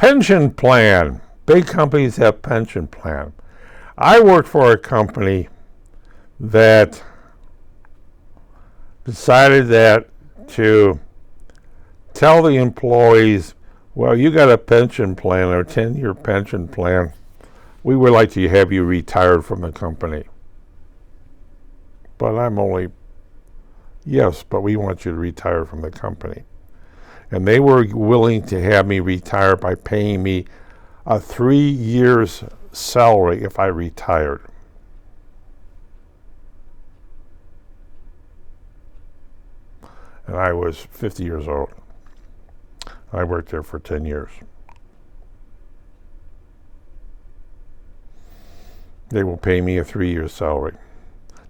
Pension plan. Big companies have pension plan. I worked for a company that decided that to tell the employees, well, you got a pension plan or a 10-year pension plan. We would like to have you retired from the company. But I'm only, yes, but we want you to retire from the company. And they were willing to have me retire by paying me a 3 years salary if I retired. And I was 50 years old. I worked there for 10 years. They will pay me a 3-year salary.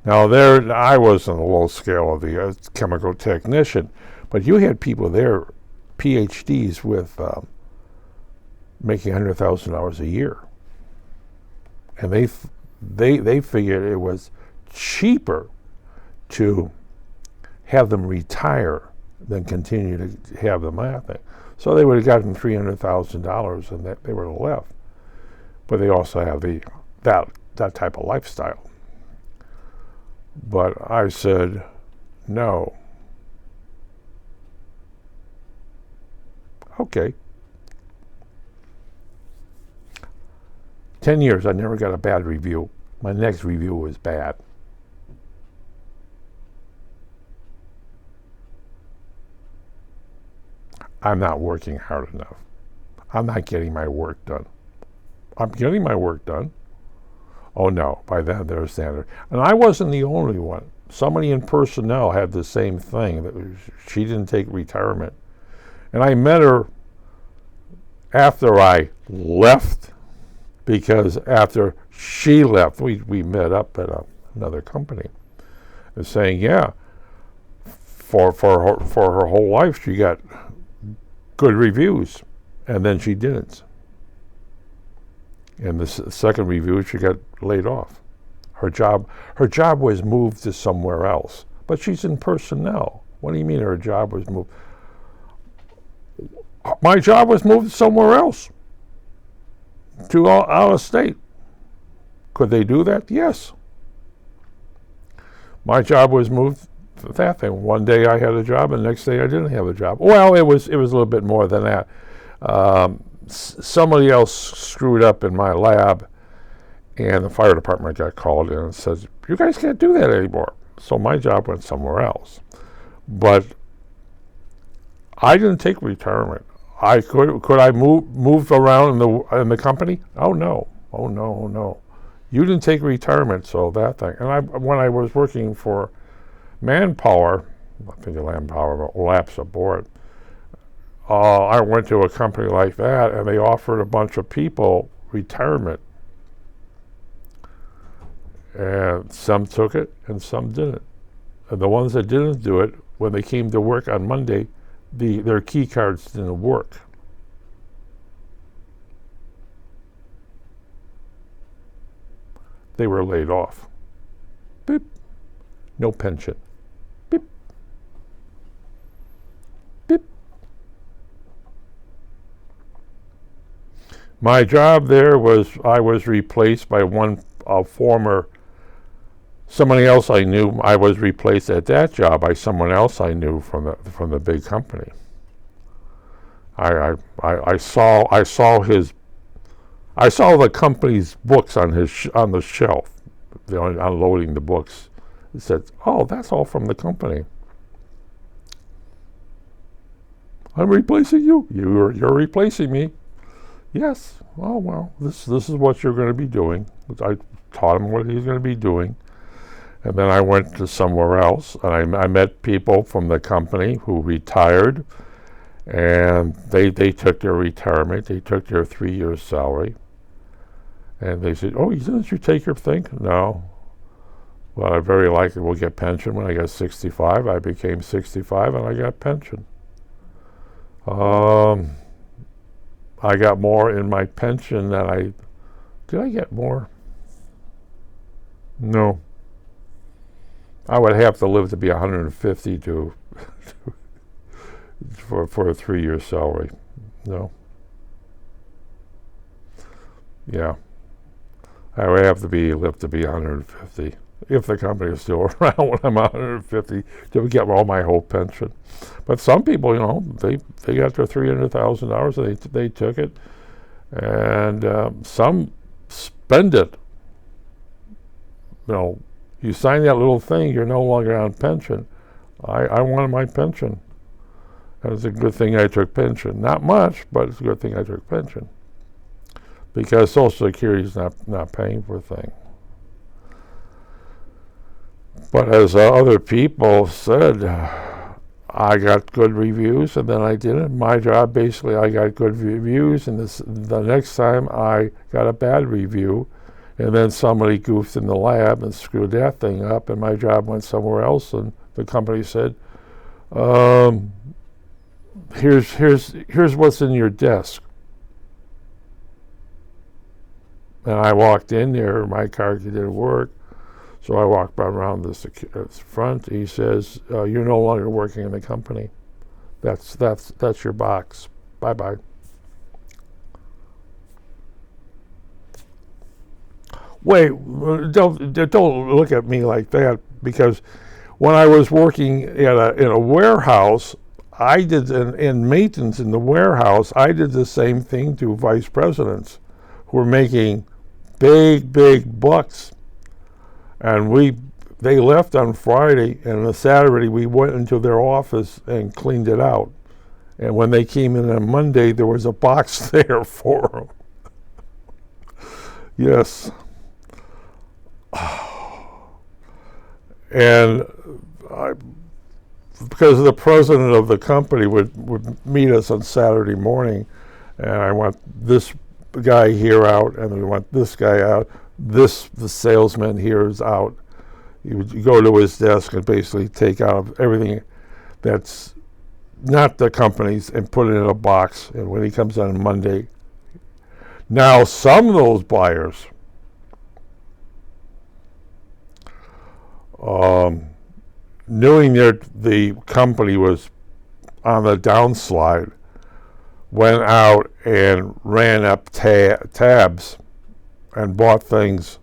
Now there, I was on the low scale of the chemical technician, but you had people there, PhDs with making $100,000 a year, and they figured it was cheaper to have them retire than continue to have them at it. So they would have gotten $300,000, and that they were left. But they also have that type of lifestyle. But I said no. Okay. 10 years, I never got a bad review. My next review was bad. I'm not working hard enough. I'm not getting my work done. I'm getting my work done. Oh no, by then they're standard. And I wasn't the only one. Somebody in personnel had the same thing. That she didn't take retirement. And I met her after I left, because after she left, we met up at another company. And saying, yeah, for her whole life she got good reviews, and then she didn't. And the second review, she got laid off. Her job was moved to somewhere else, but she's in personnel. What do you mean her job was moved? My job was moved somewhere else, to out of state. Could they do that? Yes. My job was moved to that thing. One day I had a job, and the next day I didn't have a job. Well, it was a little bit more than that. Somebody else screwed up in my lab, and the fire department got called in and said, you guys can't do that anymore. So my job went somewhere else. But I didn't take retirement. Could I move around in the company? Oh no. You didn't take retirement, so that thing. And when I was working for Manpower, I think Manpower lapsed aboard. I went to a company like that, and they offered a bunch of people retirement. And some took it, and some didn't. And the ones that didn't do it, when they came to work on Monday, their key cards didn't work. They were laid off. Beep. No pension. Beep. Beep. My job there was, I was replaced by somebody else I knew. I was replaced at that job by someone else I knew from the big company. I saw the company's books on the shelf. They were unloading the books. It said, "Oh, that's all from the company." I'm replacing you. You're replacing me. Yes. Oh well, this is what you're going to be doing. I taught him what he's going to be doing. And then I went to somewhere else, and I met people from the company who retired, and they took their retirement. They took their 3 years salary. And they said, "Oh, didn't you take your thing?" No. Well, I very likely will get pension when I get 65. I became 65, and I got pension. I got more in my pension than did I get more? No. I would have to live to be 150 for a 3 year salary. No. Yeah. I would have to live to be 150 if the company is still around when I'm 150 to get all my whole pension. But some people, they got their $300,000 and they took it, and some spend it. You sign that little thing, you're no longer on pension. I wanted my pension. And it's a good thing I took pension. Not much, but it's a good thing I took pension. Because Social Security is not paying for a thing. But as other people said, I got good reviews, and then I didn't. My job, basically, I got good reviews, and the next time I got a bad review, and then somebody goofed in the lab and screwed that thing up, and my job went somewhere else, and the company said, here's what's in your desk. And I walked in there, my car didn't work, so I walked around the front. He says, "You're no longer working in the company. That's your box. Bye-bye." Wait, don't look at me like that, because when I was working in a warehouse, I did in maintenance in the warehouse. I did the same thing to vice presidents who were making big bucks, and they left on Friday, and on Saturday we went into their office and cleaned it out. And when they came in on Monday, there was a box there for them. Yes. And because the president of the company would meet us on Saturday morning, and I want this guy here out, and we want this guy out. The salesman here is out. He would go to his desk and basically take out everything that's not the company's and put it in a box. And when he comes on Monday, now some of those buyers, knowing that the company was on the downslide, went out and ran up tabs and bought things.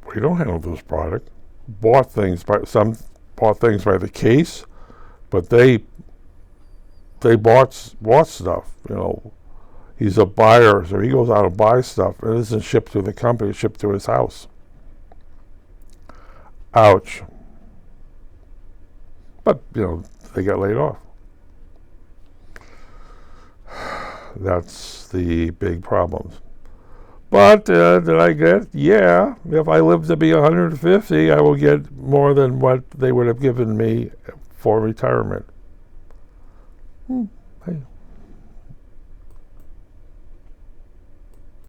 We don't handle this product. Bought things by the case, but they bought stuff. He's a buyer, so he goes out and buys stuff, and it isn't shipped to the company; it's shipped to his house. Ouch. But they got laid off. That's the big problems. But did I get? Yeah. If I live to be 150, I will get more than what they would have given me for retirement. Hey.